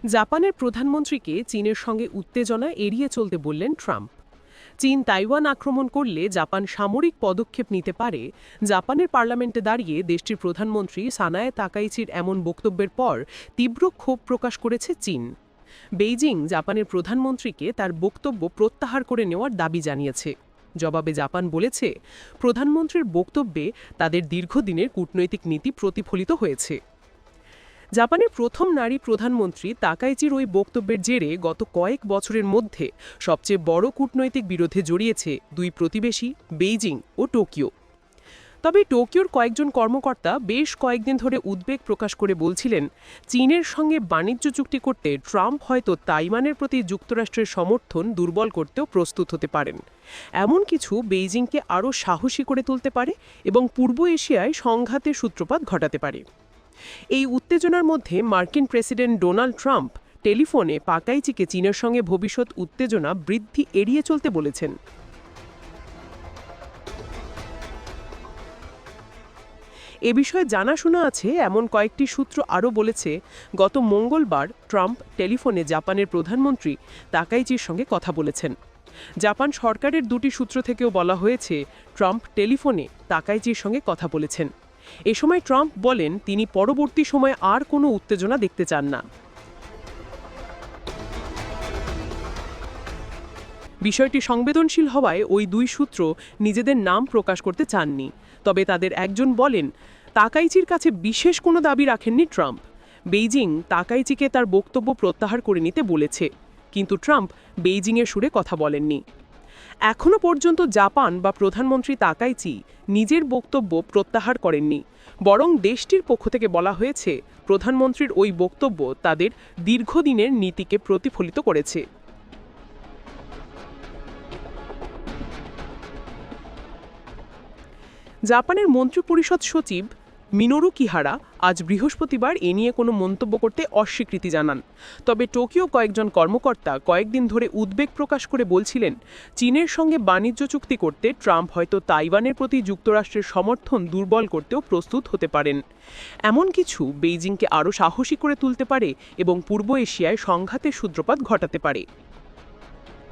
জাপানের প্রধানমন্ত্রীকে চীনের সঙ্গে উত্তেজনা এড়িয়ে চলতে বললেন ট্রাম্প। চীন তাইওয়ান আক্রমণ করলে জাপান সামরিক পদক্ষেপ নিতে পারে। জাপানের পার্লামেন্টে দাঁড়িয়ে দেশটির প্রধানমন্ত্রী সানায়ে তাকাইচির এমন বক্তব্যের পর তীব্র ক্ষোভ প্রকাশ করেছে চীন। বেইজিং জাপানের প্রধানমন্ত্রীকে তার বক্তব্য প্রত্যাহার করে নেওয়ার দাবি জানিয়েছে। জবাবে জাপান বলেছে, প্রধানমন্ত্রীর বক্তব্যে তাদের দীর্ঘদিনের কূটনৈতিক নীতি প্রতিফলিত হয়েছে। জাপানের প্রথম নারী প্রধানমন্ত্রী তাকাইচির ওই বক্তব্যের জেরে গত কয়েক বছরের মধ্যে সবচেয়ে বড় কূটনৈতিক বিরোধে জড়িয়েছে দুই প্রতিবেশী বেইজিং ও টোকিও। তবে টোকিওর কয়েকজন কর্মকর্তা বেশ কয়েকদিন ধরে উদ্বেগ প্রকাশ করে বলছিলেন, চীনের সঙ্গে বাণিজ্য চুক্তি করতে ট্রাম্প হয়তো তাইওয়ানের প্রতি যুক্তরাষ্ট্রের সমর্থন দুর্বল করতেও প্রস্তুত হতে পারেন। এমন কিছু বেইজিংকে আরও সাহসী করে তুলতে পারে এবং পূর্ব এশিয়ায় সংঘাতের সূত্রপাত ঘটাতে পারে। এই উত্তেজনার মধ্যে মার্কিন প্রেসিডেন্ট ডোনাল্ড ট্রাম্প টেলিফোনে তাকাইচিকে চীনের সঙ্গে ভবিষ্যৎ উত্তেজনা বৃদ্ধি এড়িয়ে চলতে বলেছেন। এ বিষয়ে জানাশোনা আছে এমন কয়েকটি সূত্র আরও বলেছে, গত মঙ্গলবার ট্রাম্প টেলিফোনে জাপানের প্রধানমন্ত্রী তাকাইচির সঙ্গে কথা বলেছেন। জাপান সরকারের দুটি সূত্র থেকেও বলা হয়েছে, ট্রাম্প টেলিফোনে তাকাইচির সঙ্গে কথা বলেছেন। এ সময় ট্রাম্প বলেন, তিনি পরবর্তী সময়ে আর কোনো উত্তেজনা দেখতে চান না। বিষয়টি সংবেদনশীল হওয়ায় ওই দুই সূত্র নিজেদের নাম প্রকাশ করতে চাননি। তবে তাদের একজন বলেন, তাকাইচির কাছে বিশেষ কোনো দাবি রাখেননি ট্রাম্প। বেইজিং তাকাইচিকে তার বক্তব্য প্রত্যাহার করে নিতে বলেছে, কিন্তু ট্রাম্প বেইজিংয়ের সুরে কথা বলেননি। এখনও পর্যন্ত জাপান বা প্রধানমন্ত্রী তাকাইচি নিজের বক্তব্য প্রত্যাহার করেননি, বরং দেশটির পক্ষ থেকে বলা হয়েছে, প্রধানমন্ত্রীর ওই বক্তব্য তাদের দীর্ঘদিনের নীতিকে প্রতিফলিত করেছে। জাপানের মন্ত্রিপরিষদ সচিব মিনোরু কিহারা আজ বৃহস্পতিবার এ নিয়ে কোনো মন্তব্য করতে অস্বীকৃতি জানান। তবে টোকিও কয়েকজন কর্মকর্তা কয়েকদিন ধরে উদ্বেগ প্রকাশ করে বলছিলেন, চীনের সঙ্গে বাণিজ্য চুক্তি করতে ট্রাম্প হয়তো তাইওয়ানের প্রতি যুক্তরাষ্ট্রের সমর্থন দুর্বল করতেও প্রস্তুত হতে পারেন। এমন কিছু বেইজিংকে আরও সাহসী করে তুলতে পারে এবং পূর্ব এশিয়ায় সংঘাতের সূত্রপাত ঘটাতে পারে।